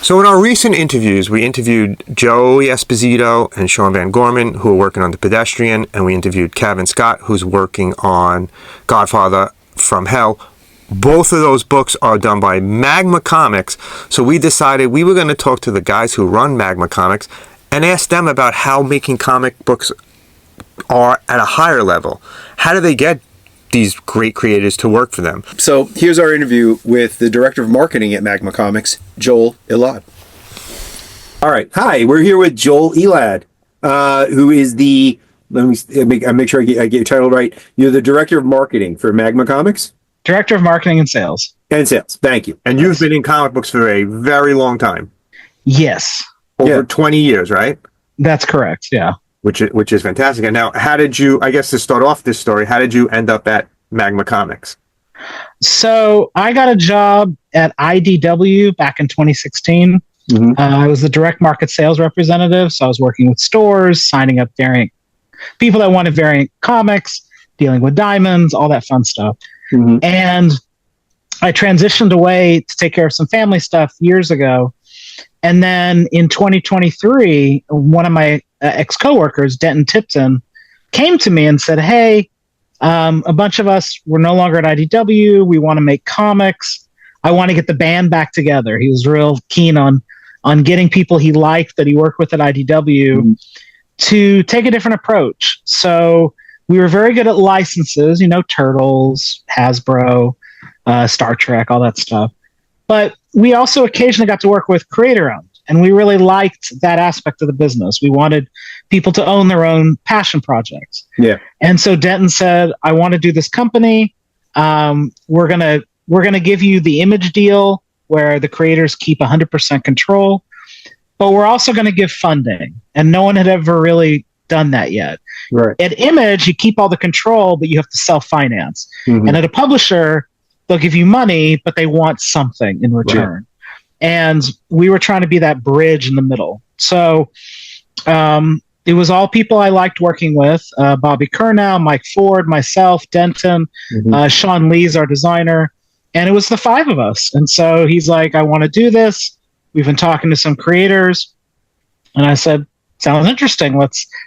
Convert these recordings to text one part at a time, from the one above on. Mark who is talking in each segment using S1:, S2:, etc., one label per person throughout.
S1: So in our recent interviews, we interviewed Joey Esposito and Sean Van Gorman, who are working on The Pedestrian, and we interviewed Kevin Scott, who's working on Godfather from Hell. Both of those books are done by Magma Comix, so we decided we were going to talk to the guys who run Magma Comix and ask them about how making comic books are at a higher level. How do they get these great creators to work for them?
S2: So here's our interview with the director of marketing at Magma Comix, Joel Elad. All right. Hi, we're here with Joel Elad, who is the, let me make sure I get your title right. You're the director of marketing for Magma Comix?
S3: Director of marketing and sales.
S2: And sales. Thank you.
S1: And you've been in comic books for a very long time.
S3: Yes.
S1: Over 20 years, right?
S3: That's correct. Yeah.
S1: Which is fantastic. And now, how did you, I guess to start off this story, how did you end up at Magma Comix?
S3: So I got a job at IDW back in 2016.
S2: Mm-hmm.
S3: I was the direct market sales representative. So I was working with stores, signing up variant people that wanted variant comics, dealing with diamonds, all that fun stuff.
S2: Mm-hmm.
S3: And I transitioned away to take care of some family stuff years ago. And then in 2023, one of my ex-coworkers, Denton Tipton, came to me and said, hey, a bunch of us, we're no longer at IDW. We want to make comics. I want to get the band back together. He was real keen on getting people he liked that he worked with at IDW to take a different approach. So we were very good at licenses, Turtles, Hasbro, Star Trek, all that stuff. But we also occasionally got to work with creator-owned, and we really liked that aspect of the business. We wanted people to own their own passion projects.
S2: Yeah.
S3: And so Denton said, I want to do this company. We're gonna give you the image deal where the creators keep 100% control, but we're also going to give funding. And no one had ever really done that yet.
S2: Right.
S3: At Image, you keep all the control, but you have to self-finance.
S2: Mm-hmm.
S3: And at a publisher, they'll give you money, but they want something in return. Right. And we were trying to be that bridge in the middle. So it was all people I liked working with. Bobby Curnow, Mike Ford, myself, Denton, Sean Lee's our designer. And it was the five of us. And so he's like, I want to do this. We've been talking to some creators. And I said, sounds interesting.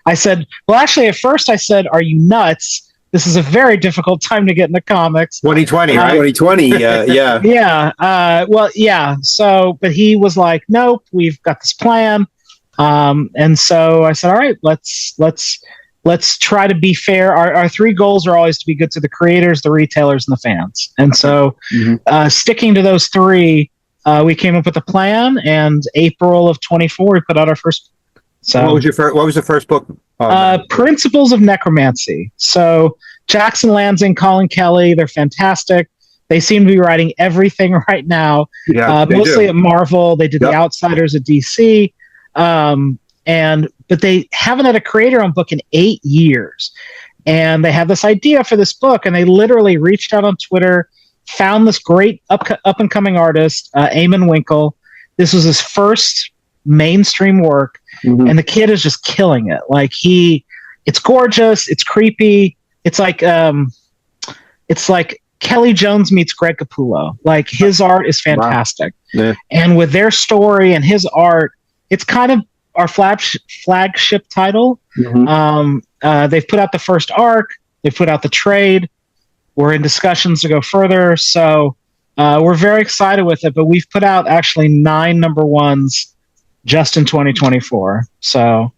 S3: I said, well, actually, at first I said, are you nuts? This is a very difficult time to get into comics.
S1: 2020, right?
S2: 2020, yeah.
S3: Yeah. Well, yeah. So, but he was like, nope, we've got this plan. And so I said, all right, let's try to be fair. Our three goals are always to be good to the creators, the retailers, and the fans. And so sticking to those three, we came up with a plan, and April of 24, we put out our first. So
S1: what was the first book?
S3: Principles of Necromancy. So Jackson Lansing, Colin Kelly, they're fantastic. They seem to be writing everything right now.
S1: Yeah,
S3: mostly at Marvel. They did The Outsiders at DC. But they haven't had a creator-owned book in 8 years. And they had this idea for this book, and they literally reached out on Twitter, found this great up-and-coming artist, Eamon Winkle. This was his first mainstream work, and the kid is just killing it. Like it's gorgeous, it's creepy. It's like Kelly Jones meets Greg Capullo. Like, his art is fantastic. Wow. Yeah. And with their story and his art, it's kind of our flagship title. They've put out the first arc. They've put out the trade. We're in discussions to go further. So we're very excited with it. But we've put out actually 9 number ones just in 2024. So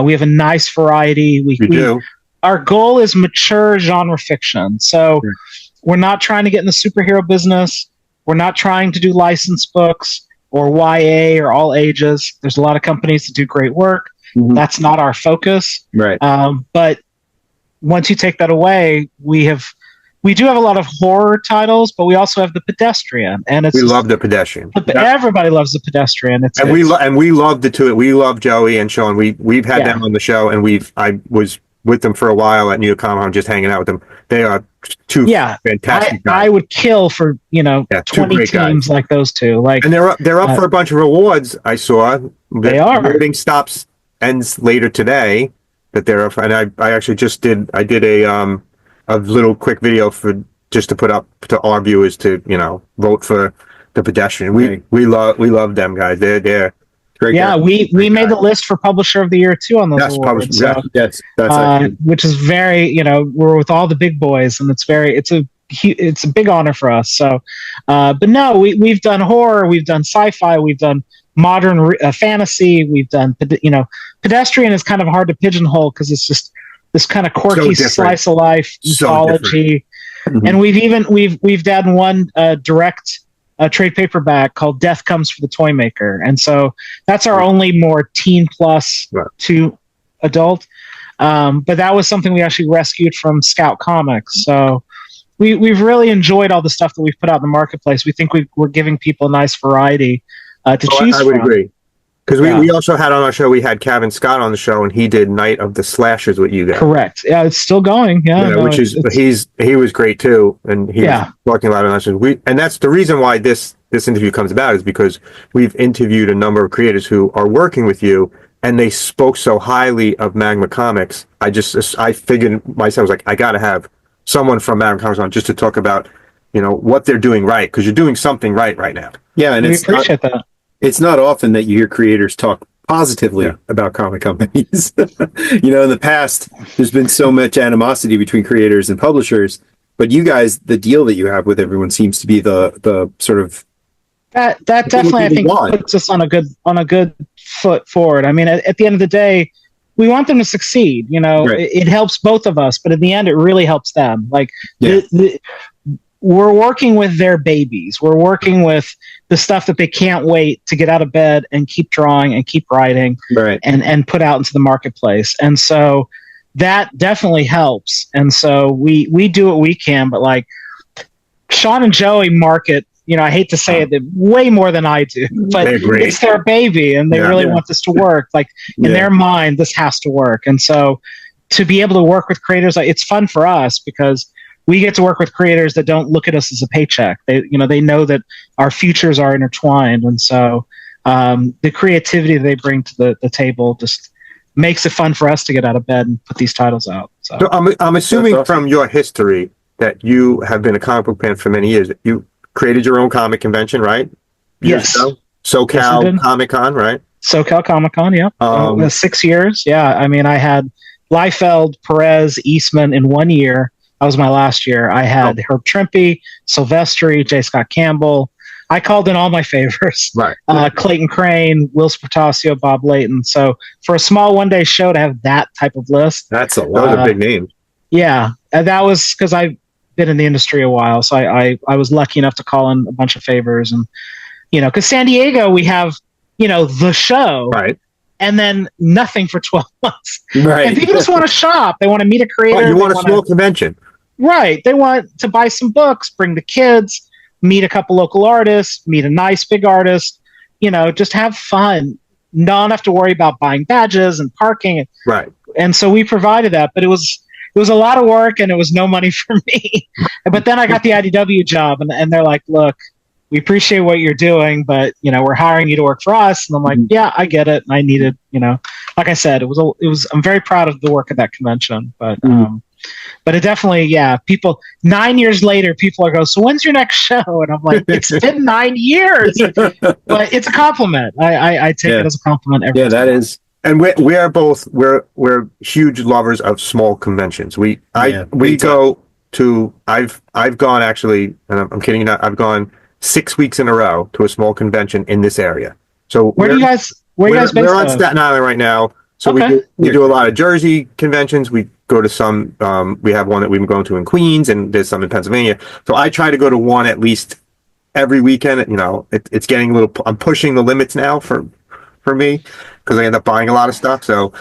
S3: we have a nice variety. We do. Our goal is mature genre fiction. So we're not trying to get in the superhero business. We're not trying to do licensed books or YA or all ages. There's a lot of companies that do great work. That's not our focus. Right. But once you take that away, we do have a lot of horror titles, but we also have The Pedestrian, and we
S1: love The Pedestrian.
S3: Everybody loves The Pedestrian.
S1: We love the two. We love Joey and Sean. We've had them on the show, and I was with them for a while at New York Comic Con, just hanging out with them. They are two fantastic guys. I
S3: would kill for 20 teams guys. Like those two. Like,
S1: and they're up for a bunch of awards. I saw
S3: they are.
S1: Voting ends later today. That they're up, and I actually just did a little quick video just to put up to our viewers to vote for the Pedestrian. We love them guys. They're great.
S3: Yeah,
S1: guys.
S3: we made the list for Publisher of the Year too on those awards. So,
S2: that's
S3: which is very, we're with all the big boys, and it's a big honor for us. So, but no, we've done horror, we've done sci-fi, we've done modern fantasy, we've done, Pedestrian is kind of hard to pigeonhole because it's just this kind of quirky slice of life mythology. And we've done one direct trade paperback called Death Comes for the Toy Maker, and so that's our only more teen plus to adult. But that was something we actually rescued from Scout Comics. So we've really enjoyed all the stuff that we've put out in the marketplace. We think we're giving people a nice variety to choose from. I would agree.
S1: Because we also had on our show, we had Kevin Scott on the show, and he did Night of the Slashers with you guys.
S3: Correct. Yeah, it's still going.
S1: He was great too, and he was talking about it. And that's the reason why this interview comes about, is because we've interviewed a number of creators who are working with you, and they spoke so highly of Magma Comix. I figured myself, I was like, I got to have someone from Magma Comix on just to talk about, what they're doing right, because you're doing something right now.
S2: Yeah, and
S3: we appreciate that.
S2: It's not often that you hear creators talk positively about comic companies. In the past, there's been so much animosity between creators and publishers, but you guys, the deal that you have with everyone seems to be the sort of
S3: that definitely, I think, puts us on a good foot forward. I mean, at the end of the day, we want them to succeed. It helps both of us, but in the end, it really helps them. Like we're working with their babies. We're working with the stuff that they can't wait to get out of bed and keep drawing and keep writing and put out into the marketplace. And so that definitely helps. And so we do what we can, but like Sean and Joey market, I hate to say it, way more than I do, but it's their baby and they really want this to work. Like in their mind, this has to work. And so to be able to work with creators, it's fun for us because we get to work with creators that don't look at us as a paycheck. They know that our futures are intertwined. And so the creativity they bring to the table just makes it fun for us to get out of bed and put these titles out. So
S1: I'm assuming from your history that you have been a comic book fan for many years. You created your own comic convention, right?
S3: Yes.
S1: SoCal Comic Con, right?
S3: SoCal Comic Con, yeah. 6 years. Yeah. I mean, I had Liefeld, Perez, Eastman in 1 year. That was my last year. I had Herb Trimpe, Silvestri, J. Scott Campbell. I called in all my favorites. Right. Clayton Crane, Will Spertasio, Bob Layton. So for a small one-day show to have that type of list.
S1: Those are big names.
S3: Yeah. That was because I've been in the industry a while. So I was lucky enough to call in a bunch of favors. And, because San Diego, we have, the show.
S1: Right.
S3: And then nothing for 12 months.
S2: Right.
S3: And people just want to shop. They want to meet a creator.
S1: You want a small convention.
S3: Right. They want to buy some books, bring the kids, meet a couple local artists, meet a nice big artist, just have fun. Not have to worry about buying badges and parking.
S1: Right.
S3: And so we provided that, but it was a lot of work and it was no money for me. But then I got the IDW job and they're like, look, we appreciate what you're doing, but we're hiring you to work for us. And I'm like, yeah, I get it. And I needed, like I said, I'm very proud of the work of that convention, but it definitely, people 9 years later, people are going, so when's your next show? And I'm like, it's been 9 years, but it's a compliment. I take it as a compliment every time.
S2: That is.
S1: And we're huge lovers of small conventions. I've gone actually, and I'm kidding you not, I've gone 6 weeks in a row to a small convention in this area. So
S3: where are you guys based?
S1: We're on Staten Island right now. So we do a lot of Jersey conventions. We go to some, we have one that we've been going to in Queens, and there's some in Pennsylvania. So I try to go to one at least every weekend. It's getting a little, I'm pushing the limits now for me because I end up buying a lot of stuff. So,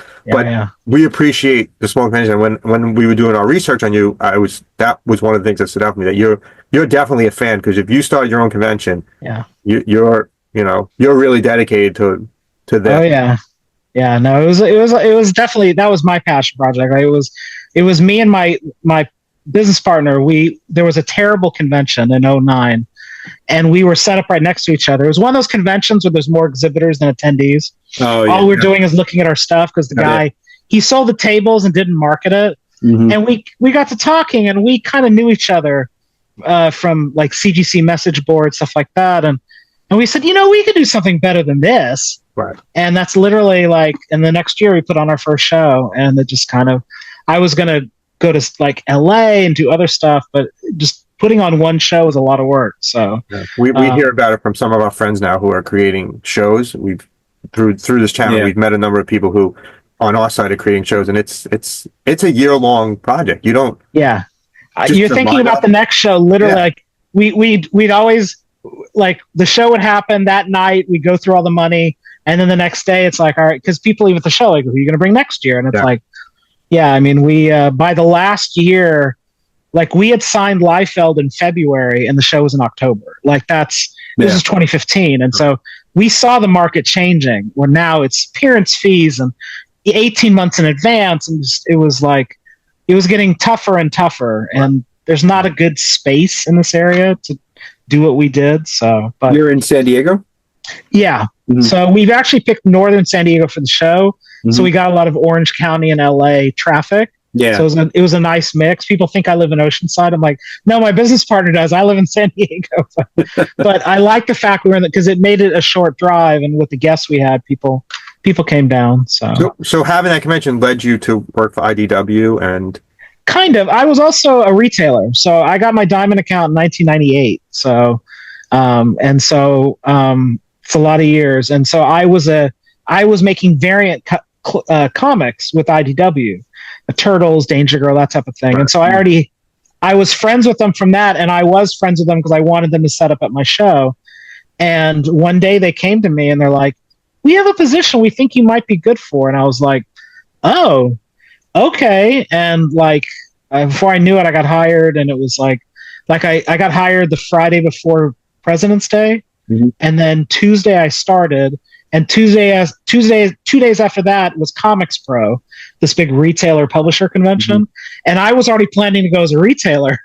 S1: we appreciate the small convention. When we were doing our research on you, that was one of the things that stood out to me, that you're definitely a fan, because if you start your own convention, you're really dedicated to that.
S3: Oh yeah. Yeah, no, it was definitely, that was my passion project. Right? It was me and my business partner. There was a terrible convention in 2009, and we were set up right next to each other. It was one of those conventions where there's more exhibitors than attendees. All we're doing is looking at our stuff because the guy, he sold the tables and didn't market it. Mm-hmm. And we got to talking and we kind of knew each other. from like CGC message board, stuff like that. And we said, we could do something better than this.
S1: Right.
S3: And that's literally like, and the next year we put on our first show, and it just kind of, I was going to go to like LA and do other stuff, but just putting on one show is a lot of work. So
S1: we hear about it from some of our friends now who are creating shows. We've through this channel, we've met a number of people who on our side are creating shows, and it's a year-long project. You don't.
S3: Yeah. You're thinking about the next show, literally. Like we'd always, like, the show would happen that night. We'd go through all the money, and then the next day it's like, all right, because people leave at the show, like, who are you going to bring next year? And it's like, I mean, we by the last year, like, we had signed Liefeld in February, and the show was in October. Like, this is 2015, and so we saw the market changing. Where now it's appearance fees and 18 months in advance, and it was like, it was getting tougher and tougher, and there's not a good space in this area to do what we did. So, but
S2: you're in San Diego?
S3: Yeah. Mm-hmm. So we've actually picked northern San Diego for the show. Mm-hmm. So we got a lot of Orange County and LA traffic. Yeah. So it was a nice mix. People think I live in Oceanside. I'm like, no, my business partner does. I live in San Diego. But I like the fact we were in because it made it a short drive, and with the guests we had, people came down. So
S1: having that convention led you to work for IDW and
S3: kind of. I was also a retailer, so I got my Diamond account in 1998. So it's a lot of years, and so I was making variant comics with IDW, Turtles, Danger Girl, that type of thing. Right. And so I was friends with them from that, and I was friends with them because I wanted them to set up at my show. And one day they came to me and they're like, we have a position we think you might be good for. And I was like, oh, okay. And like, before I knew it, I got hired, and it was like I got hired the Friday before President's Day. Mm-hmm. And then Tuesday I started, and 2 days after that was Comics Pro, this big retailer publisher convention. Mm-hmm. And I was already planning to go as a retailer,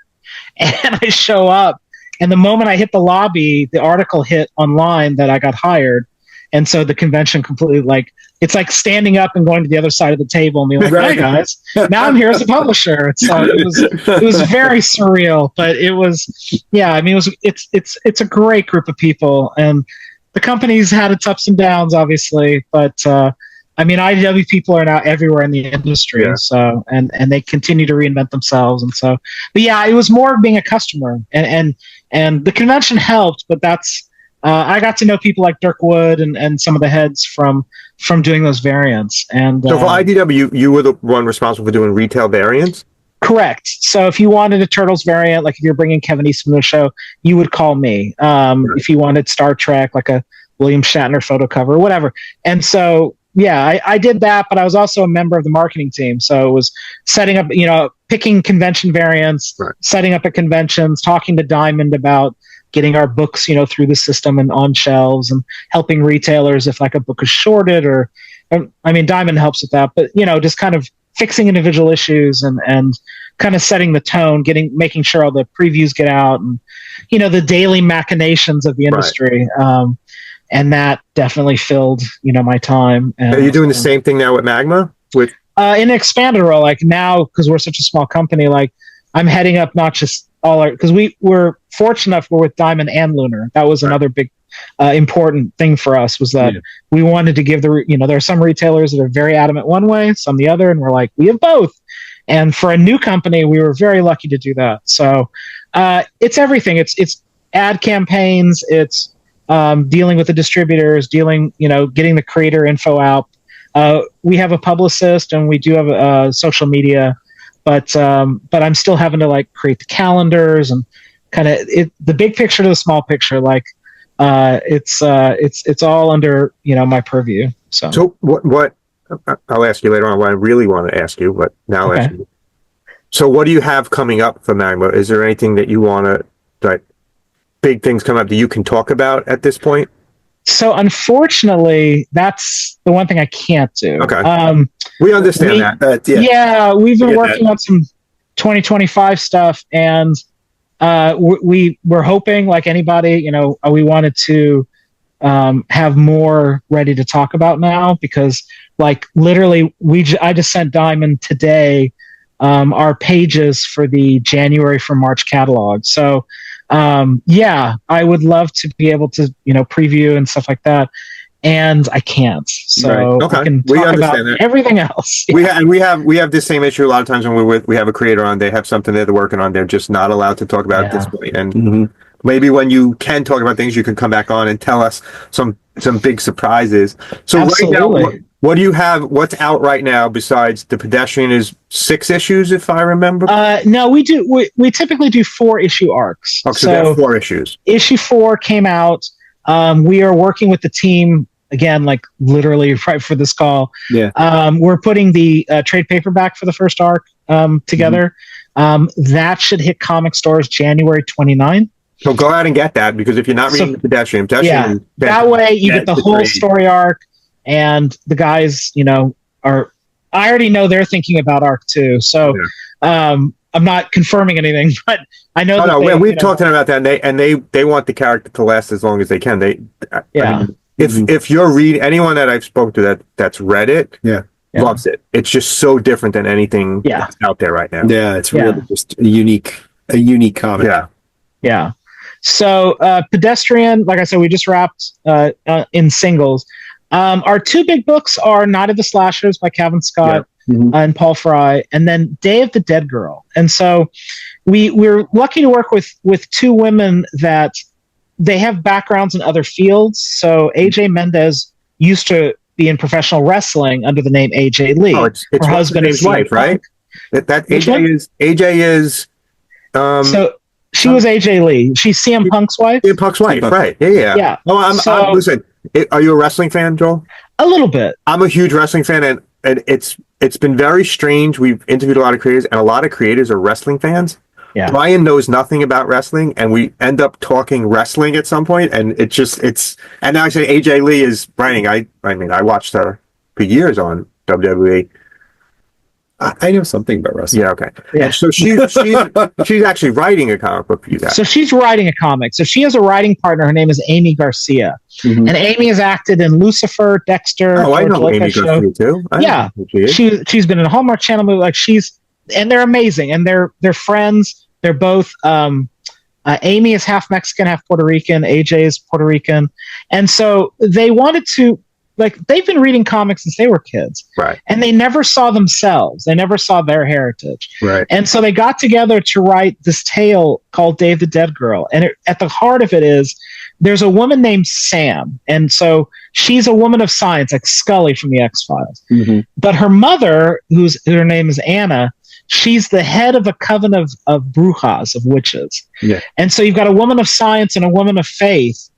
S3: and I show up, and the moment I hit the lobby, the article hit online that I got hired. And so the convention completely, like, it's like standing up and going to the other side of the table and being like, "Hey guys, now I'm here as a publisher." So it was very surreal, but it was, I mean, it's a great group of people, and the company's had its ups and downs, obviously, but I mean, IDW people are now everywhere in the industry, so and they continue to reinvent themselves, and so, but it was more of being a customer, and the convention helped, but that's. I got to know people like Dirk Wood and some of the heads from doing those variants. And
S1: so for IDW, you were the one responsible for doing retail variants?
S3: Correct. So if you wanted a Turtles variant, like if you're bringing Kevin Eastman to the show, you would call me. If you wanted Star Trek, like a William Shatner photo cover, whatever. And so, I did that, but I was also a member of the marketing team. So it was setting up, picking convention variants, setting up at conventions, talking to Diamond about getting our books, through the system and on shelves, and helping retailers if like a book is shorted, or I mean, Diamond helps with that, but just kind of fixing individual issues and kind of setting the tone, making sure all the previews get out, and the daily machinations of the industry. And that definitely filled my time. And,
S1: are you doing the same thing now with Magma? With
S3: in an expanded role, like now, because we're such a small company, like I'm heading up not just all our, because we were fortunate enough we're with Diamond and Lunar. That was another big important thing for us, was that we wanted to give there are some retailers that are very adamant one way, some the other, and we're like, we have both. And for a new company, we were very lucky to do that. So it's everything. It's ad campaigns, it's dealing with the distributors, getting the creator info out. We have a publicist, and we do have social media. But I'm still having to like create the calendars and kind of the big picture to the small picture. Like it's all under my purview. So
S1: what I'll ask you later on what I really want to ask you, but now I'll ask you. So what do you have coming up for Magma? Is there anything that you want to, like, big things come up that you can talk about at this point?
S3: So unfortunately, that's the one thing I can't do.
S1: Okay. We understand that.
S3: We've been working on some 2025 stuff, and we're hoping, like anybody, we wanted to have more ready to talk about now, because like literally I just sent Diamond today our pages for the January for March catalog. So, yeah, I would love to be able to, preview and stuff like that. And I can't, so
S1: Right. Okay.
S3: I can
S1: We
S3: talk about
S1: understand that.
S3: everything else.
S1: We have this same issue a lot of times when we have a creator on. They have something that they're working on. They're just not allowed to talk about it at this point. And maybe when you can talk about things, you can come back on and tell us some big surprises. So
S3: Absolutely.
S1: right now, what do you have? What's out right now besides the Pedestrian? Is 6 issues, if I remember.
S3: No, we do. We typically do 4-issue arcs.
S1: Oh, so there are 4 issues.
S3: Issue 4 came out. We are working with the team again, like literally right for this call.
S2: Yeah.
S3: We're putting the trade paperback for the first arc together. That should hit comic stores January 29th.
S1: So go out and get that, because if you're not reading the Pedestrian,
S3: yeah, that way you get the whole story arc, and the guys, are. I already know they're thinking about arc 2, so I'm not confirming anything, but I know.
S1: We've talked to them about that, and they want the character to last as long as they can. I mean, if you're reading, anyone that I've spoke to that's read it, loves it. It's just so different than anything that's out there right now.
S2: Yeah, it's really just a unique comic.
S3: Yeah. So Pedestrian, like I said, we just wrapped in singles. Our 2 big books are Night of the Slashers by Kevin Scott and Paul Fry, and then Day of the Dead Girl. And so we're lucky to work with 2 women that they have backgrounds in other fields. So AJ Mendez used to be in professional wrestling under the name AJ Lee.
S1: Oh, it's her husband is wife, right? That AJ is.
S3: So she was AJ Lee. She's CM Punk's wife.
S1: CM Punk's wife, right? Yeah. Oh, listen. Are you a wrestling fan, Joel?
S3: A little bit.
S1: I'm a huge wrestling fan, and it's been very strange. We've interviewed a lot of creators, and a lot of creators are wrestling fans.
S3: Yeah.
S1: Brian knows nothing about wrestling, and we end up talking wrestling at some point, and and now I say AJ Lee is writing. I mean, I watched her for years on WWE.
S2: I know something about wrestling.
S1: Yeah, okay. Yeah. And so she's actually writing a comic book for you guys.
S3: So she's writing a comic. So she has a writing partner. Her name is Amy Garcia. And Amy has acted in Lucifer, Dexter.
S1: Oh, I know Amy Garcia too.
S3: She's been in a Hallmark Channel movie. Like and they're amazing, and they're friends. They're both. Amy is half Mexican, half Puerto Rican. AJ is Puerto Rican, and so they wanted to. Like, they've been reading comics since they were kids.
S1: Right.
S3: And they never saw themselves. They never saw their heritage.
S1: Right.
S3: And so they got together to write this tale called Day of the Dead Girl. And at the heart of it is there's a woman named Sam. And so she's a woman of science, like Scully from the X-Files. But her mother, her name is Anna, she's the head of a coven of brujas, of witches.
S2: Yeah.
S3: And so you've got a woman of science and a woman of faith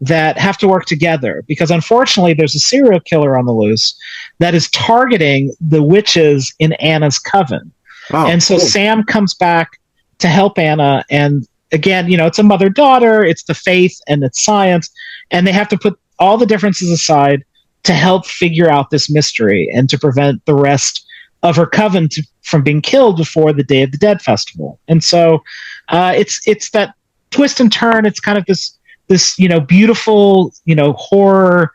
S3: that have to work together, because unfortunately there's a serial killer on the loose that is targeting the witches in Anna's coven. And so Sam comes back to help Anna, and again, it's a mother-daughter, it's the faith and it's science, and they have to put all the differences aside to help figure out this mystery and to prevent the rest of her coven from being killed before the Day of the Dead festival. And so it's that twist and turn. It's kind of this beautiful, horror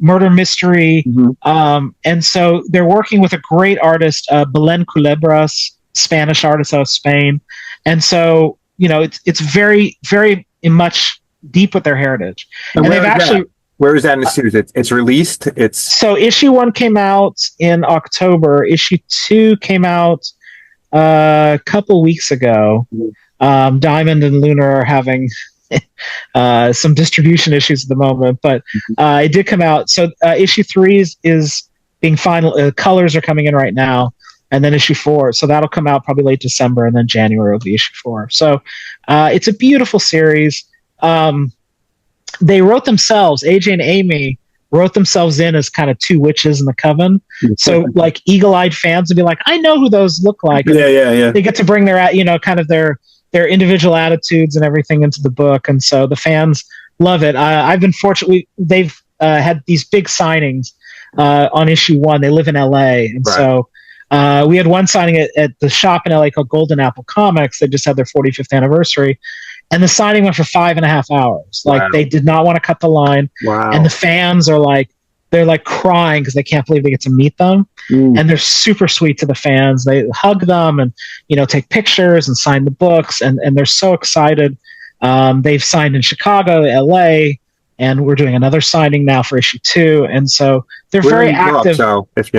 S3: murder mystery. And so they're working with a great artist, Belén Culebras, Spanish artist out of Spain. And so, it's very, very much deep with their heritage. And they've actually...
S1: Where is that in the series? It's released?
S3: So issue 1 came out in October. Issue 2 came out a couple weeks ago. Diamond and Lunar are having... some distribution issues at the moment, but it did come out. So issue 3 is being final. Colors are coming in right now, and then issue 4. So that'll come out probably late December, and then January will be issue 4. So it's a beautiful series. They wrote themselves. AJ and Amy wrote themselves in as kind of 2 witches in the coven. So like eagle-eyed fans would be like, I know who those look like.
S2: Yeah.
S3: They get to bring their kind of their individual attitudes and everything into the book, and so the fans love it. I've been fortunate. They've had these big signings on issue 1. They live in LA, and so we had one signing at the shop in LA called Golden Apple Comics. They just had their 45th anniversary, and the signing went for 5.5 hours. Like, they did not want to cut the line, and the fans are like, they're like crying because they can't believe they get to meet them. And they're super sweet to the fans. They hug them and, take pictures and sign the books. And they're so excited. They've signed in Chicago, LA, and we're doing another signing now for issue 2. And so they're very active.
S1: So if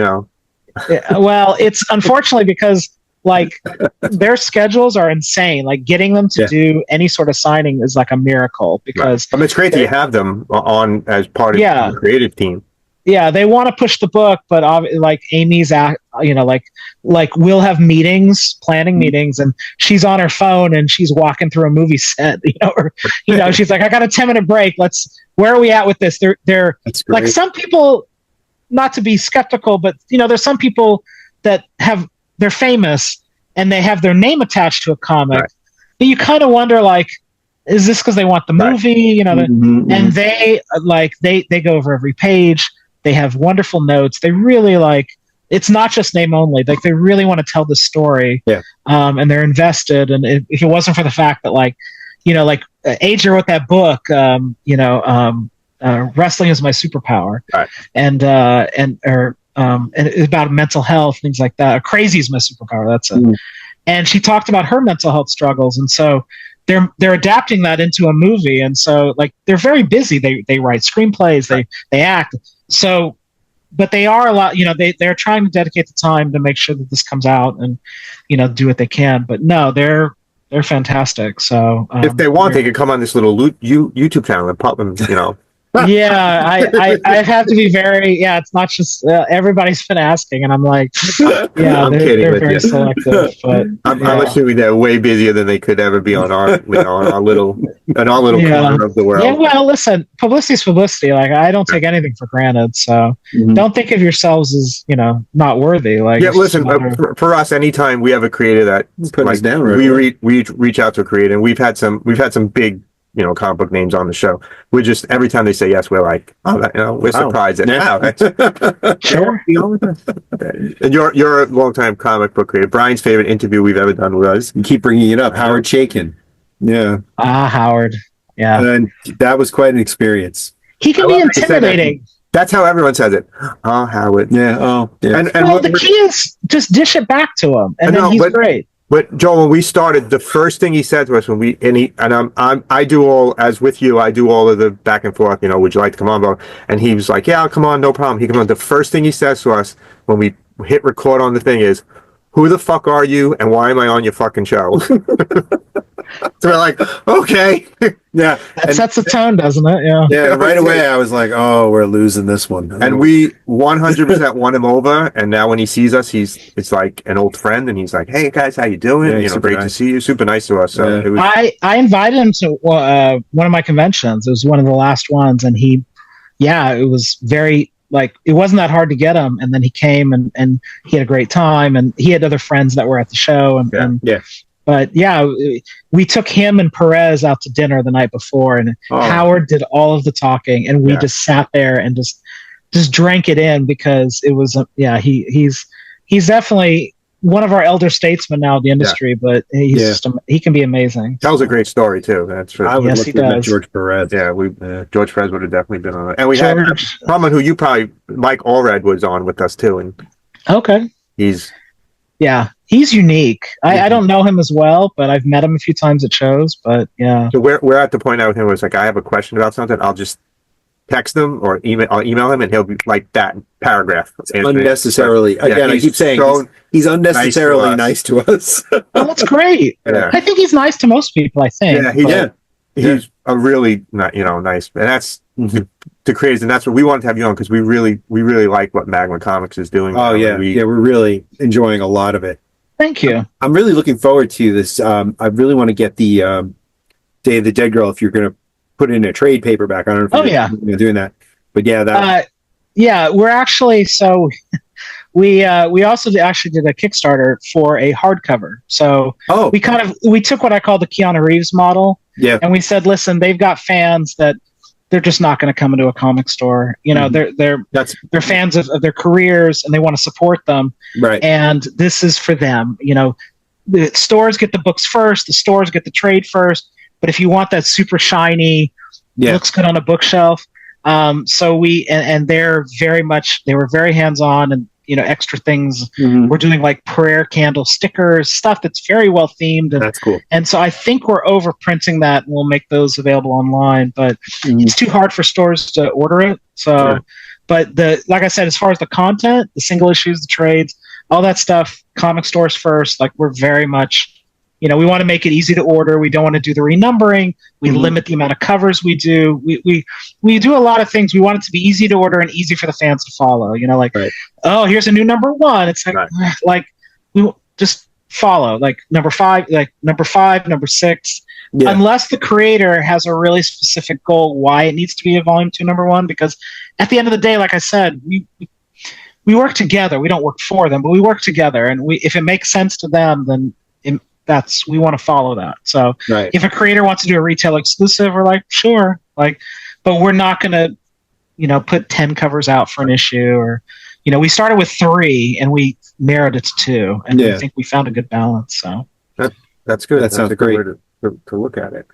S3: well, it's unfortunately because like their schedules are insane. Like getting them to do any sort of signing is like a miracle because
S1: I mean, it's great that you have them on as part of the creative team.
S3: Yeah, they want to push the book, but like Amy's like we'll have meetings, planning meetings, and she's on her phone and she's walking through a movie set, or she's like, I got a 10-minute break. Where are we at with this? They're like some people, not to be skeptical, but there's some people that they're famous and they have their name attached to a comic. Right. But you kind of wonder, like, is this because they want the movie? And they go over every page. They have wonderful notes. They really it's not just name only. Like they really want to tell the story. Yeah. And they're invested. And if it wasn't for the fact that Ager wrote that book, wrestling is my superpower. Right. And it's about mental health, things like that. Crazy is my superpower. That's it. And she talked about her mental health struggles. And so they're adapting that into a movie. And so they're very busy. They write screenplays, they act. So, but they are a lot, they're trying to dedicate the time to make sure that this comes out and, do what they can. But no, they're fantastic. So
S1: if they want, they could come on this little YouTube channel and pop them,
S3: Yeah, I have to be very. Yeah, it's not just everybody's been asking, and I'm like, yeah, they're very selective. But
S1: I'm assuming they're way busier than they could ever be on our little corner of the world.
S3: Yeah, well, listen, publicity is publicity. Like I don't take anything for granted, so don't think of yourselves as not worthy. Like
S1: listen, for us, anytime we have a creator that
S2: put us down,
S1: we reach out to a creator, and we've had some big comic book names on the show. We're just every time they say yes, we're like, we're surprised at
S3: Sure.
S1: And you're a long-time comic book creator. Brian's favorite interview we've ever done was,
S2: you keep bringing it up, Howard Chaykin. Yeah.
S3: Howard. Yeah.
S2: And that was quite an experience.
S3: He can be intimidating.
S1: That's how everyone says it. Oh, Howard.
S2: Yeah. Oh, yeah.
S3: And the key is just dish it back to him, and then he's great.
S1: But Joel, when we started, the first thing he said to us I do all, as with you, I do all of the back and forth. Would you like to come on, bro? And he was like, "Yeah, I'll come on, no problem." He comes on. The first thing he says to us when we hit record on the thing is, "Who the fuck are you, and why am I on your fucking show?" So we're like, okay,
S3: yeah. That sets the tone, doesn't it? Yeah.
S2: Yeah. Right away, I was like, oh, we're losing this one.
S1: And we 100% won him over. And now when he sees us, it's like an old friend, and he's like, "Hey guys, how you doing? Great to see you." Super nice to us. So it was.
S3: I invited him to one of my conventions. It was one of the last ones, and it was very. It wasn't that hard to get him, and then he came and he had a great time, and he had other friends that were at the show, But we took him and Perez out to dinner the night before, and Howard did all of the talking, and we just sat there and just drank it in because it was he's definitely one of our elder statesmen now in the industry, but he's he can be amazing.
S1: Tells a great story too. That's true.
S3: Yes, he does.
S2: George Perez.
S1: Yeah, George Perez would have definitely been on it, and we had someone who you probably Mike Allred was on with us too, and
S3: he's unique. I don't know him as well, but I've met him a few times at shows. But yeah,
S1: so we're at the point now with him where it's like, I have a question about something, I'll just text him or I'll email him, and he'll be like that paragraph.
S2: Unnecessarily. Again, I keep saying he's unnecessarily nice to us.
S3: Well, that's great. Yeah. I think he's nice to most people. I think.
S1: He's a really nice, and that's the craze, and that's what we wanted to have you on, because we really like what Magma Comix is doing.
S2: Oh we're really enjoying a lot of it.
S3: Thank you.
S2: I'm really looking forward to this. I really want to get the Day of the Dead Girl, if you're going to put in a trade paperback. I don't know if you're doing that. But
S3: we're actually, so we also actually did a Kickstarter for a hardcover. So we took what I call the Keanu Reeves model. Yeah. And we said, listen, they've got fans that they're just not going to come into a comic store. They're fans of their careers, and they want to support them.
S2: Right.
S3: And this is for them. The stores get the books first, the stores get the trade first. But if you want that super shiny, looks good on a bookshelf, So and they're they were very hands-on, and extra things. We're doing like prayer candle stickers, stuff that's very well themed. And
S2: that's cool.
S3: And so I think we're overprinting that, and we'll make those available online, but it's too hard for stores to order it. So, but like I said, as far as the content, the single issues, the trades, all that stuff, comic stores first. Like we're very much, we want to make it easy to order. We don't want to do the renumbering. We limit the amount of covers we do. We do a lot of things. We want it to be easy to order and easy for the fans to follow. Oh, here's a new number 1. It's like we just follow like number 5, number 6. Yeah. Unless the creator has a really specific goal why it needs to be a volume 2 number 1, because at the end of the day, like I said, we work together. We don't work for them, but we work together, and if it makes sense to them, then we want to follow that. So if a creator wants to do a retail exclusive, we're like, sure, but we're not going to, put 10 covers out for an issue, or, we started with 3 and we narrowed it to 2, and I think we found a good balance. So
S1: that's good.
S2: That sounds great
S1: to look at it.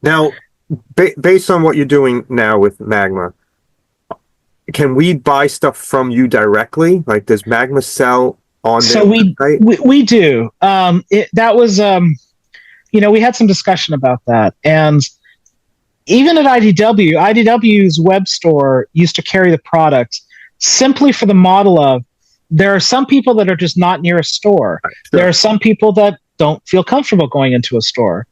S1: Now, based on what you're doing now with Magma, can we buy stuff from you directly? Like, does Magma sell on their website?
S3: We do. That was, we had some discussion about that. And even at IDW's web store used to carry the product simply for the model of, there are some people that are just not near a store. Right, sure. There are some people that don't feel comfortable going into a store.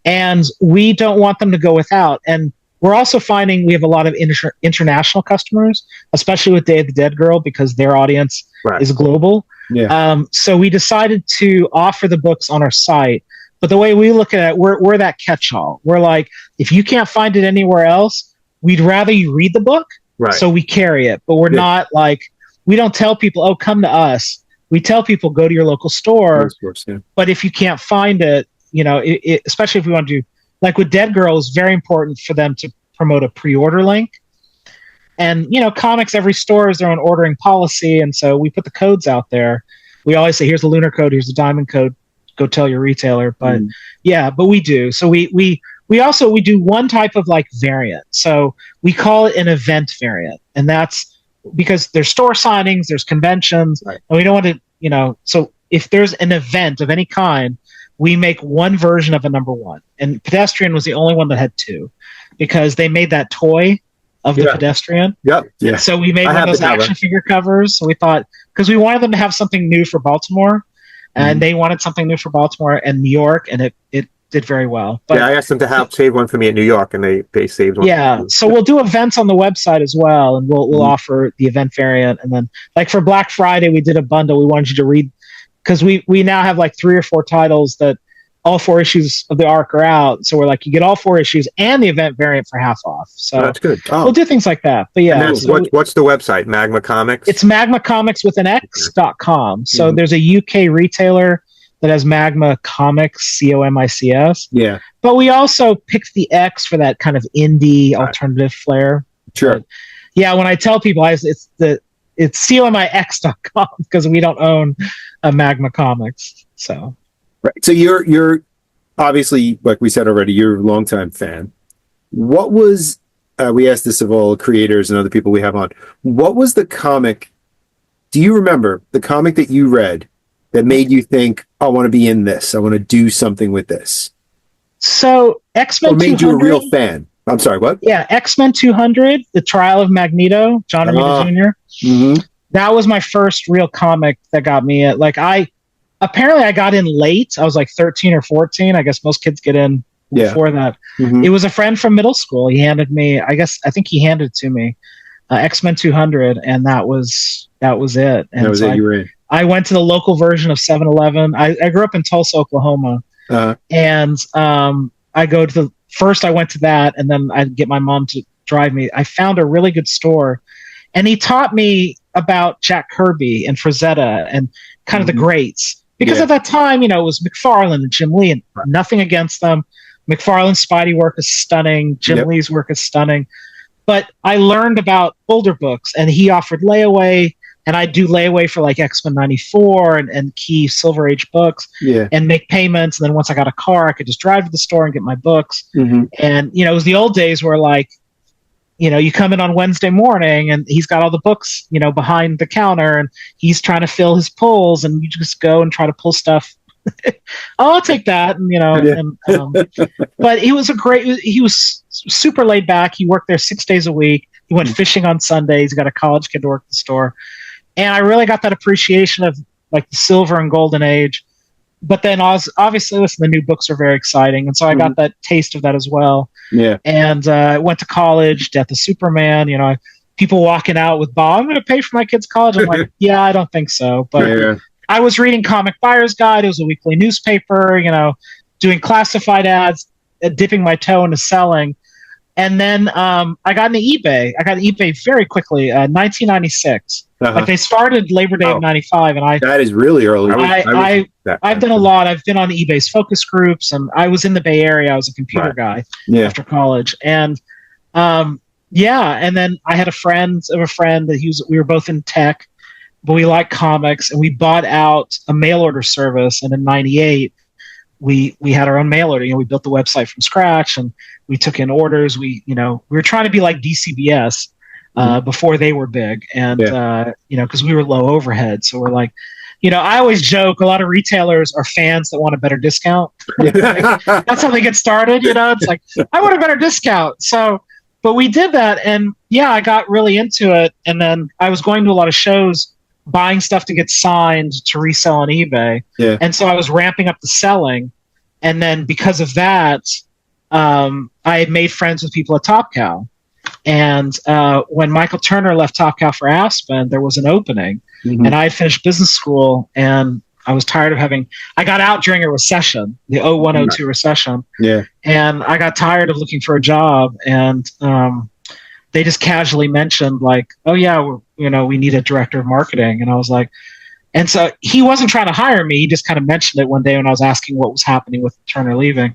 S3: And we don't want them to go without. And we're also finding we have a lot of international customers, especially with Day of the Dead Girl, because their audience is global. So we decided to offer the books on our site. But the way we look at it, we're that catch-all. We're like, if you can't find it anywhere else, we'd rather you read the book. So we carry it. But we're not like, we don't tell people, oh, come to us. We tell people, go to your local store. But if you can't find it, especially if we want to do, like with Dead Girl, it's very important for them to promote a pre-order link. And, comics, every store has their own ordering policy. And so we put the codes out there. We always say, here's the lunar code, here's the diamond code, go tell your retailer. But but we do. So we do one type of like variant. So we call it an event variant. And that's because there's store signings, there's conventions, and we don't want to, so if there's an event of any kind, we make one version of a number 1. And Pedestrian was the only one that had 2, because they made that toy of the Pedestrian. So we made one of those action figure covers. So we thought, because we wanted them to have something new for Baltimore, and they wanted something new for Baltimore and New York, and it did very well. But
S1: I asked them to save one for me at New York, and they saved one.
S3: So we'll do events on the website as well, and we'll offer the event variant. And then, like for Black Friday, we did a bundle. We wanted you to read, because we now have like 3 or 4 titles that all 4 issues of the arc are out. So we're like, you get all 4 issues and the event variant for half off. So
S1: that's good.
S3: We'll do things like that. But
S1: what's the website? Magma Comix?
S3: It's Magma Comix with an X.com. So there's a UK retailer that has Magma Comix, Comics. But we also picked the X for that kind of indie alternative flair.
S2: Sure.
S3: But when I tell people, it's Comix.com, because we don't own a Magma Comix. So
S2: so you're obviously, like we said already, you're a longtime fan. What was we asked this of all creators and other people we have on, what was the comic, do you remember the comic that you read that made you think, I want to be in this, I want to do something with this?
S3: So X-Men 200
S2: made you a real fan? I'm sorry, what?
S3: X-Men 200, The Trial of Magneto, John Romita Jr. That was my first real comic that got me in. Like I got in late. I was like 13 or 14. I guess most kids get in before that. It was a friend from middle school. He handed me, I think he handed it to me, X-Men 200, and that was it. And
S2: that was it, you were in.
S3: I went to the local version of 7-Eleven. I grew up in Tulsa, Oklahoma. And I went to that, and then I'd get my mom to drive me. I found a really good store, and he taught me about Jack Kirby and Frazetta and kind of the greats. Because at that time, it was McFarlane and Jim Lee, and nothing against them. McFarlane's Spidey work is stunning. Jim Lee's work is stunning. But I learned about older books, and he offered layaway, and I'd do layaway for like X-Men 94 and key Silver Age books and make payments. And then once I got a car, I could just drive to the store and get my books. And, it was the old days where like you come in on Wednesday morning and he's got all the books, behind the counter, and he's trying to fill his pulls, and you just go and try to pull stuff. Oh, I'll take that. And, but he was super laid back. He worked there 6 days a week. He went fishing on Sundays. He got a college kid to work at the store. And I really got that appreciation of like the silver and golden age. But then obviously, listen, the new books are very exciting. And so I got that taste of that as well.
S2: Yeah.
S3: And went to college, Death of Superman, people walking out with, I'm going to pay for my kid's college. I'm like, yeah, I don't think so. But I was reading Comic Buyer's Guide. It was a weekly newspaper, doing classified ads, dipping my toe into selling. And then I got into eBay. I got into eBay very quickly, 1996. Like they started Labor Day of 95, and
S2: that is really early.
S3: I've done a lot. I've been on eBay's focus groups, and I was in the Bay Area. I was a computer guy after college, and and then I had a friend that we were both in tech, but we liked comics, and we bought out a mail order service. And in '98, we had our own mail order. We built the website from scratch, and we took in orders. We were trying to be like DCBS. Before they were big, and because we were low overhead, so we're like, I always joke. A lot of retailers are fans that want a better discount. That's how they get started. It's like, I want a better discount. So, but we did that, and I got really into it. And then I was going to a lot of shows, buying stuff to get signed to resell on eBay. Yeah. And so I was ramping up the selling, and then because of that, I had made friends with people at Top Cow. And when Michael Turner left Top Cow for Aspen, there was an opening, and I had finished business school, and I was tired of I got out during a recession, the 01-02 recession. Yeah. And I got tired of looking for a job, and they just casually mentioned like, oh yeah, we need a director of marketing. And I was like, and so he wasn't trying to hire me. He just kind of mentioned it one day when I was asking what was happening with Turner leaving.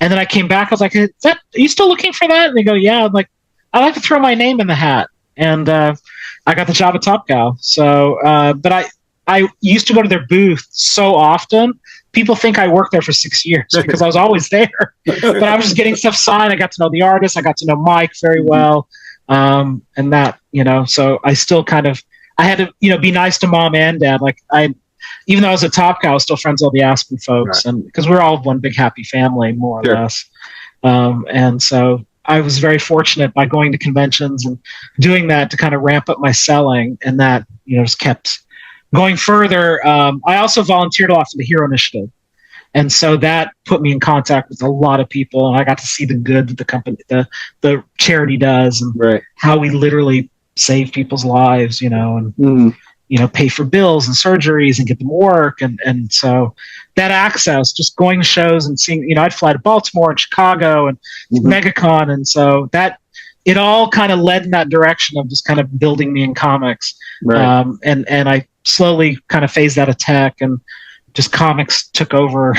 S3: And then I came back, I was like, are you still looking for that? And they go, yeah. I'm like, I like to throw my name in the hat, and I got the job at Top Cow. So, but I used to go to their booth so often. People think I worked there for 6 years because I was always there. But I was just getting stuff signed. I got to know the artist. I got to know Mike very well, and that So I still I had to be nice to mom and dad. Like even though I was at Top Cow, I was still friends with all the Aspen folks, and because we're all one big happy family, more or less. And so I was very fortunate by going to conventions and doing that to kind of ramp up my selling, and that just kept going further. I also volunteered a lot for the Hero Initiative, and so that put me in contact with a lot of people, and I got to see the good that the company, the charity does, and how we literally save people's lives, and pay for bills and surgeries and get them work, and so that access, just going to shows and seeing, I'd fly to Baltimore and Chicago and MegaCon, and so that it all kind of led in that direction of just kind of building me in comics, and I slowly kind of phased out of tech, and just comics took over.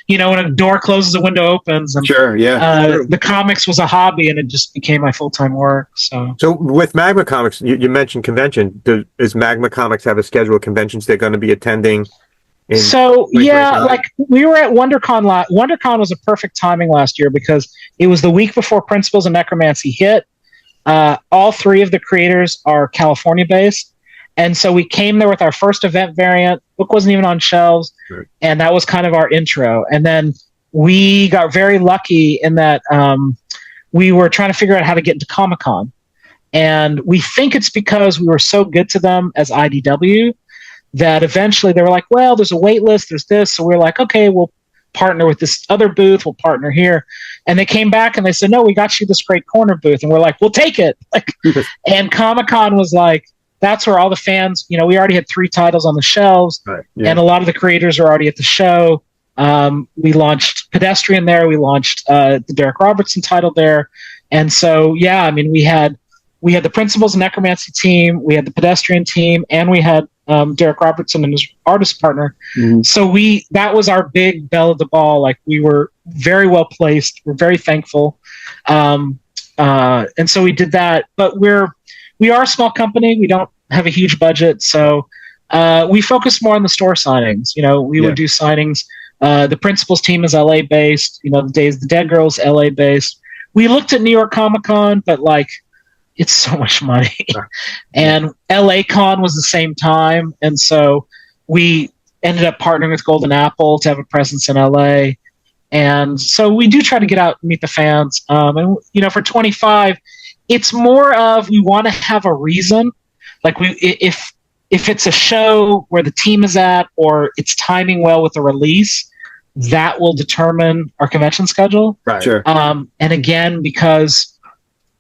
S3: When a door closes, a window opens, and the comics was a hobby, and it just became my full-time work. So
S1: with Magma Comix, you mentioned convention. Does Magma Comix have a schedule of conventions they're going to be attending?
S3: Like we were at WonderCon. WonderCon was a perfect timing last year because it was the week before Principles of Necromancy hit. All three of the creators are California-based, and so we came there with our first event variant. Book wasn't even on shelves, and that was kind of our intro. And then we got very lucky in that we were trying to figure out how to get into Comic-Con, and we think it's because we were so good to them as IDW that eventually they were like, well, there's a wait list, there's this. So we were like, okay, we'll partner with this other booth, we'll partner here. And they came back and they said, no, we got you this great corner booth. And we're like, we'll take it. And Comic-Con was like, that's where all the fans, we already had 3 titles on the shelves, and a lot of the creators are already at the show. We launched Pedestrian there. We launched the Derek Robertson title there. And so, we had the Principles of Necromancy team, we had the Pedestrian team, and we had Derek Robertson and his artist partner. So that was our big bell of the ball. Like, we were very well placed. We're very thankful. And so we did that, but we are a small company. We don't have a huge budget. So we focus more on the store signings. We would do signings. The Principles team is LA based, the Days of the Dead Girls, LA based. we looked at New York Comic Con, but like it's so much money. And LA Con was the same time. And so we ended up partnering with Golden Apple to have a presence in LA. And so we do try to get out and meet the fans. And, you know, for 25, it's more of we want to have a reason. Like if it's a show where the team is at or it's timing well with the release, that will determine our convention schedule.
S2: Right. Sure.
S3: And again, because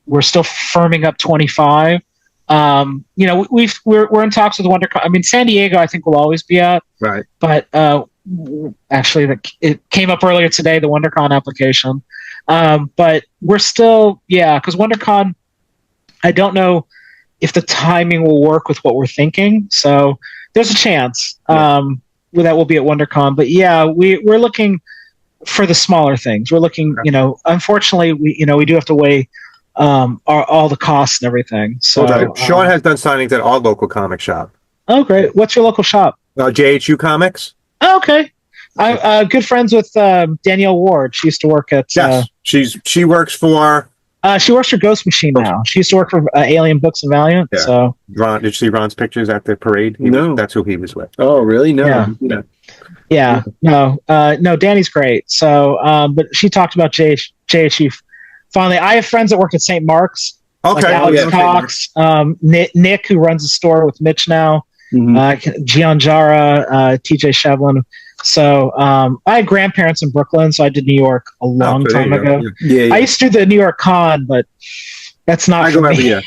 S3: we're still firming up 25, you know, we're in talks with WonderCon. I mean, San Diego, I think will always be at.
S2: Right.
S3: But actually, it came up earlier today, the WonderCon application. But we're still, because WonderCon, I don't know if the timing will work with what we're thinking. So there's a chance that will be at WonderCon. But yeah, we're looking for the smaller things. We're looking, you know, unfortunately, we do have to weigh all the costs and everything. So
S1: Sean has done signings at our local comic shop.
S3: Oh, great! What's your local shop?
S1: JHU Comics.
S3: Oh, okay. I'm good friends with Danielle Ward. She used to work at.
S1: Yes, she works for.
S3: She works for Ghost Machine now. She used to work for Alien Books and Valiant. Yeah. So
S1: Ron, did you see Ron's pictures at the parade? That's who he was with.
S2: Oh, really? No.
S3: Yeah. No. Danny's great. So, but she talked about JHU. Finally, I have friends that work at St. Mark's.
S1: Okay.
S3: Like Alex Cox, Nick, who runs the store with Mitch now, Gian Jara, TJ Shevlin. So I had grandparents in Brooklyn, so I did New York a long time ago. Yeah. I used to do the New York Con, but that's not for me.
S1: Every year.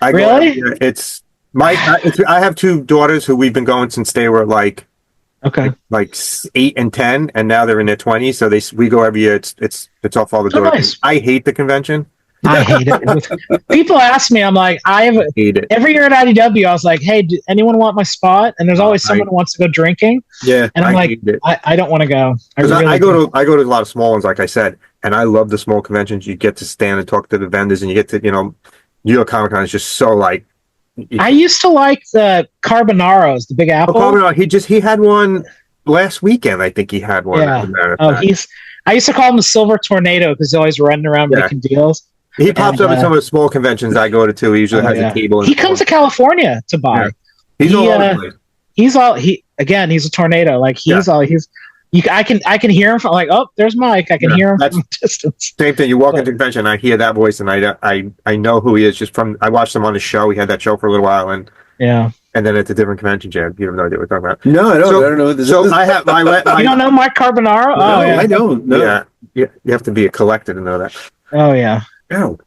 S3: Really?
S1: It's I have two daughters who we've been going since they were like 8 and 10, and now they're in their 20s. So we go every year. It's off all the doors.
S3: Nice.
S1: I hate the convention.
S3: I hate it. People ask me, I'm like, hate it. Every year at IDW, I was like, hey, do anyone want my spot? And there's always someone who wants to go drinking.
S2: Yeah.
S3: And I'm I don't want to go.
S1: I go to a lot of small ones, like I said, and I love the small conventions. You get to stand and talk to the vendors, and you get to, New York Comic Con is just so like.
S3: I used to like the Carbonaros, the Big Apple.
S1: Carbonaro, he had one last weekend. I think he had one.
S3: Yeah. I used to call him the Silver Tornado because he's always running around making deals.
S1: He pops up at some of the small conventions I go to too. He usually has a table.
S3: He comes to California to buy. Yeah.
S1: He's all over the place.
S3: He's a tornado. Like I can hear him from like, oh, there's Mike. I can hear him from a distance.
S1: Same thing. You walk into the convention, I hear that voice, and I know who he is just from. I watched him on the show. He had that show for a little while, and then it's a different convention. Jam, you have no idea what we're talking about.
S2: No, I don't. I don't know.
S3: You don't know Mike Carbonaro?
S2: No, I don't. No.
S1: Yeah, you have to be a collector to know that.
S3: Oh yeah.
S1: No.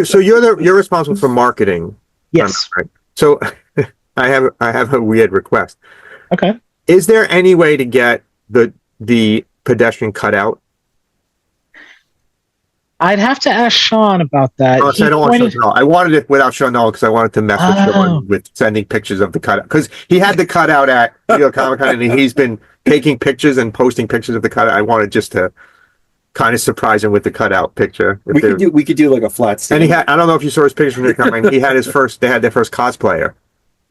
S1: So you're responsible for marketing.
S3: Yes.
S1: Right? So I have a weird request.
S3: Okay.
S1: Is there any way to get the pedestrian cutout?
S3: I'd have to ask Sean about that.
S1: Oh, so I don't want Sean to know. I wanted it without Sean knowing because I wanted to mess with Sean with sending pictures of the cutout. Because he had the cutout at New York Comic Con, and he's been taking pictures and posting pictures of the cutout. I wanted just to kind of surprise him with the cutout picture.
S2: We could do like a flat scene.
S1: And I don't know if you saw his pictures from the Comic Con. They had their first cosplayer.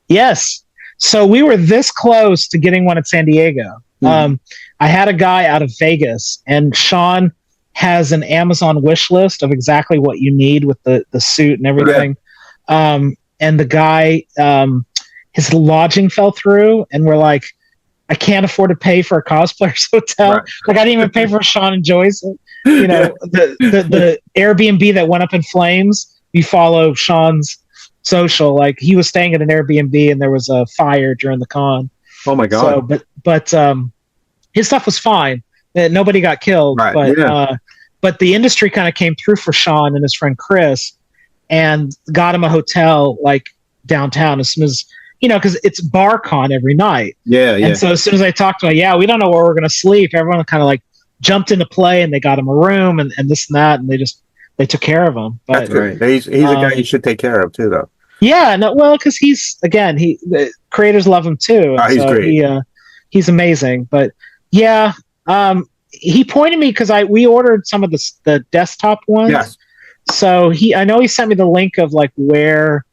S3: Yes. So we were this close to getting one at San Diego. I had a guy out of Vegas, and Sean has an Amazon wish list of exactly what you need with the suit and everything. And the guy, his lodging fell through, and we're like, I can't afford to pay for a cosplayer's hotel. Right. Like I didn't even pay for Sean and Joyce. The Airbnb that went up in flames. You follow Sean's social. Like he was staying at an Airbnb and there was a fire during the con.
S2: Oh my god!
S3: So, but his stuff was fine. Nobody got killed. Right. But the industry kind of came through for Sean and his friend Chris, and got him a hotel like downtown as soon as. Because it's BarCon every night. Yeah. And so as soon as I talked to him, we don't know where we're going to sleep. Everyone kind of like jumped into play, and they got him a room and this and that, and they took care of him. But,
S1: that's great. He's a guy you should take care of too, though.
S3: Yeah. No. Well, because the creators love him too.
S1: He's great.
S3: He's amazing. But he pointed me because we ordered some of the desktop ones.
S1: Yes.
S3: So I know he sent me the link of like where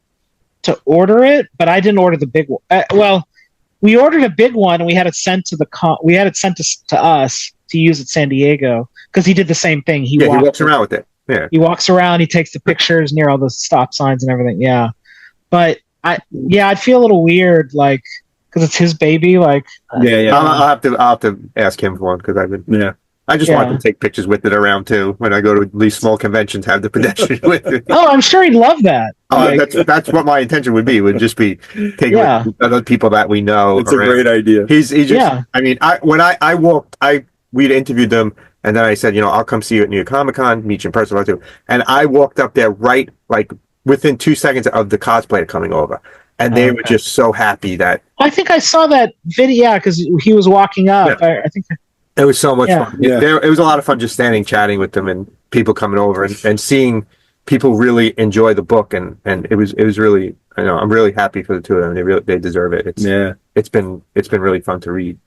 S3: to order it, but I didn't order the big one. We ordered a big one, and we had it sent to to us to use at San Diego because he did the same thing.
S1: He walks around with it. Yeah,
S3: he walks around. He takes the pictures near all the stop signs and everything. Yeah, but I'd feel a little weird, like because it's his baby. Like,
S1: I'll have to ask him for one because I've been I just want to take pictures with it around too. When I go to these small conventions, have the pedestrian with it.
S3: Oh, I'm sure he'd love that.
S1: That's what my intention would be. Would just be taking with other people that we know.
S2: It's a great idea.
S1: He just. I mean, we'd interviewed them, and then I said, I'll come see you at New York Comic Con, meet you in person, too. And I walked up there right like within 2 seconds of the cosplayer coming over, and they were just so happy that.
S3: I think I saw that video because he was walking up. I think.
S1: It was so much fun. Yeah. It was a lot of fun just standing, chatting with them, and people coming over and seeing people really enjoy the book, and it was really. I'm really happy for the two of them. They deserve it. It's been really fun to read.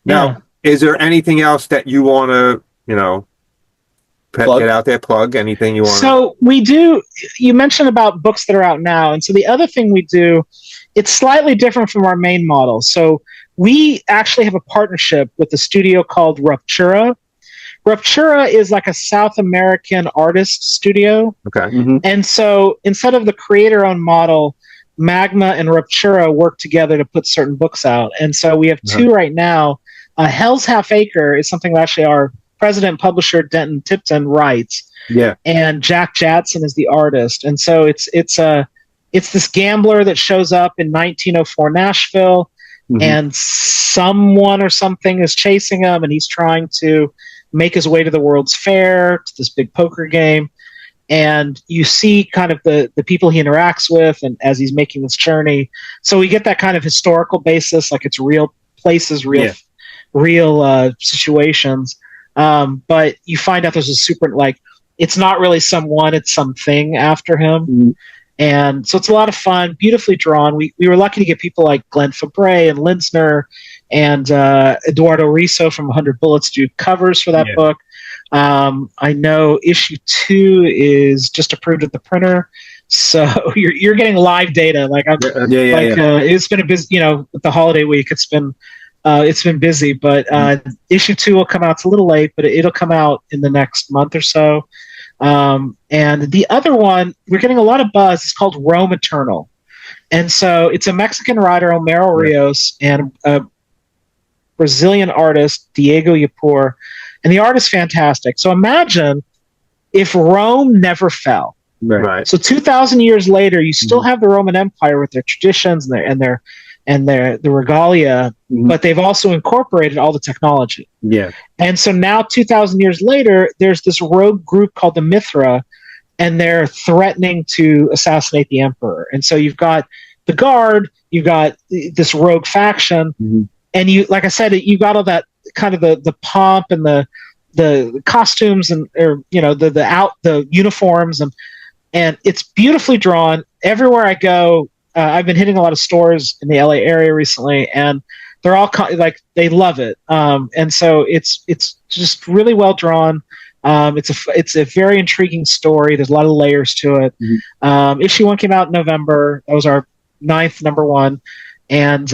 S1: Now, is there anything else that you want to get out there? Plug anything you want?
S3: So we do. You mentioned about books that are out now, and so the other thing we do, it's slightly different from our main model. So we actually have a partnership with a studio called Ruptura. Ruptura is like a South American artist studio.
S1: Okay.
S2: Mm-hmm.
S3: And so instead of the creator-owned model, Magma and Ruptura work together to put certain books out. And so we have two right now. Hell's Half Acre is something that actually our president and publisher, Denton Tipton, writes.
S1: Yeah.
S3: And Jack Jadson is the artist. And so it's this gambler that shows up in 1904 Nashville. Mm-hmm. And someone or something is chasing him, and he's trying to make his way to the World's Fair, to this big poker game. And you see kind of the people he interacts with, and as he's making this journey. So we get that kind of historical basis, like it's real places, real situations. But you find out there's a super, like, it's not really someone, it's something after him.
S2: Mm-hmm.
S3: And so it's a lot of fun, beautifully drawn. We were lucky to get people like Glenn Fabre and Linsner and Eduardo Riso from 100 Bullets do covers for that book. I know issue 2 is just approved at the printer, so you're getting live data. Like, it's been a busy, with the holiday week, it's been busy. But issue 2 will come out. It's a little late, but it'll come out in the next month or so. And the other one, we're getting a lot of buzz. It's called Rome Eternal. And so it's a Mexican writer, Homero Rios, and a Brazilian artist, Diego Yapur. And the art is fantastic. So imagine if Rome never fell.
S1: Right.
S3: So 2,000 years later, you still have the Roman Empire with their traditions and the regalia, but they've also incorporated all the technology.
S1: Yeah.
S3: And so now 2,000 years later, there's this rogue group called the Mithra, and they're threatening to assassinate the emperor. And so you've got the guard, you've got this rogue faction, and you, like I said, you got all that kind of the pomp and the costumes and the uniforms, and it's beautifully drawn. Everywhere I go, I've been hitting a lot of stores in the LA area recently, and they're all they love it. And so it's just really well drawn. It's a very intriguing story. There's a lot of layers to it. Issue 1 came out in November. That was our 9th number 1. And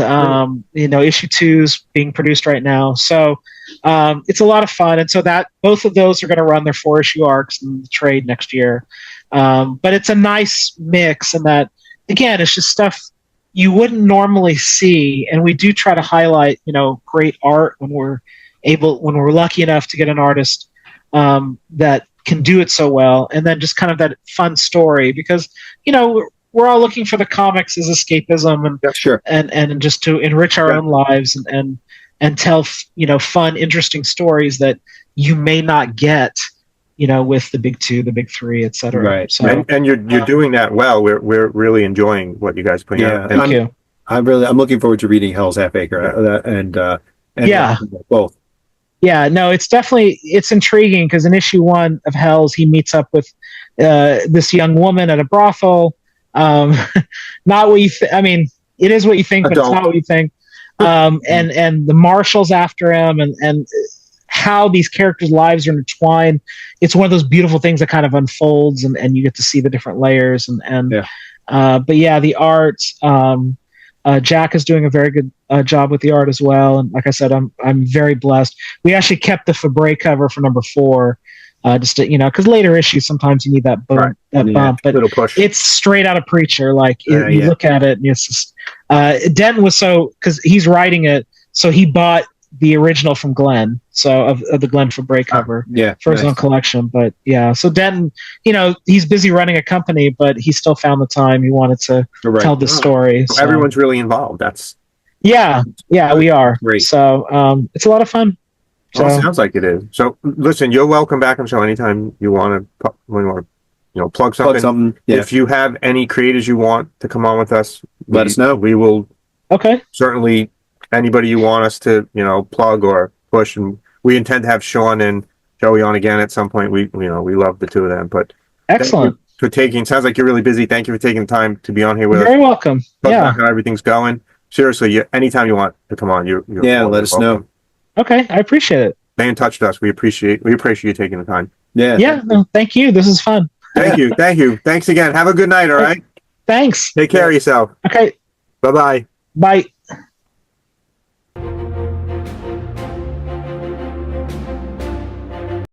S3: issue 2 is being produced right now. So it's a lot of fun. And so that both of those are going to run their 4-issue arcs in the trade next year. But it's a nice mix, and that, again, it's just stuff you wouldn't normally see. And we do try to highlight, great art when we're lucky enough to get an artist that can do it so well. And then just kind of that fun story, because, we're all looking for the comics as escapism and just to enrich our own lives and tell, fun, interesting stories that you may not get, with the big 2, the big 3, etc.
S1: Right.
S3: So,
S1: and you're doing that well. We're really enjoying what you guys put out.
S3: Thank you.
S2: I'm looking forward to reading Hell's Half Acre and both.
S3: Yeah, no, it's intriguing because in issue 1 of Hell's, he meets up with this young woman at a brothel. Not what you it is what you think, but it's not what you think. And the marshals after him, and how these characters' lives are intertwined. It's one of those beautiful things that kind of unfolds, and you get to see the different layers. But the art, Jack is doing a very good job with the art as well. And like I said, I'm very blessed. We actually kept the Fabre cover for number 4. Just to, because later issues sometimes you need that bump, but
S1: little push.
S3: It's straight out of Preacher. Like you look at it, and it's just, Denton was because he's writing it, so he bought the original from Glenn, so of the Glenn Fabre cover, for his own collection. But so Denton, he's busy running a company, but he still found the time. He wanted to tell the story.
S1: So everyone's really involved. That's
S3: we are.
S1: Great.
S3: So it's a lot of fun.
S1: So, sounds like it is. So listen, you're welcome back. I'm sure anytime you want to, plug something. Yeah. If you have any creators you want to come on with us, let us know. We will.
S3: Okay.
S1: Certainly, anybody you want us to, plug or push, and we intend to have Sean and Joey on again at some point. We love the two of them. But
S3: excellent
S1: for taking. Sounds like you're really busy. Thank you for taking the time to be on here with us.
S3: Very welcome.
S1: How everything's going. Seriously, anytime you want to come on, you're
S2: let us know.
S3: Okay, I appreciate it.
S1: Stay in touch with us. We appreciate you taking the time.
S3: Yeah. No, thank you. This is fun.
S1: Thank you. Thanks again. Have a good night. All right.
S3: Thanks.
S1: Take care of yourself.
S3: Okay.
S1: Bye-bye.
S3: Bye.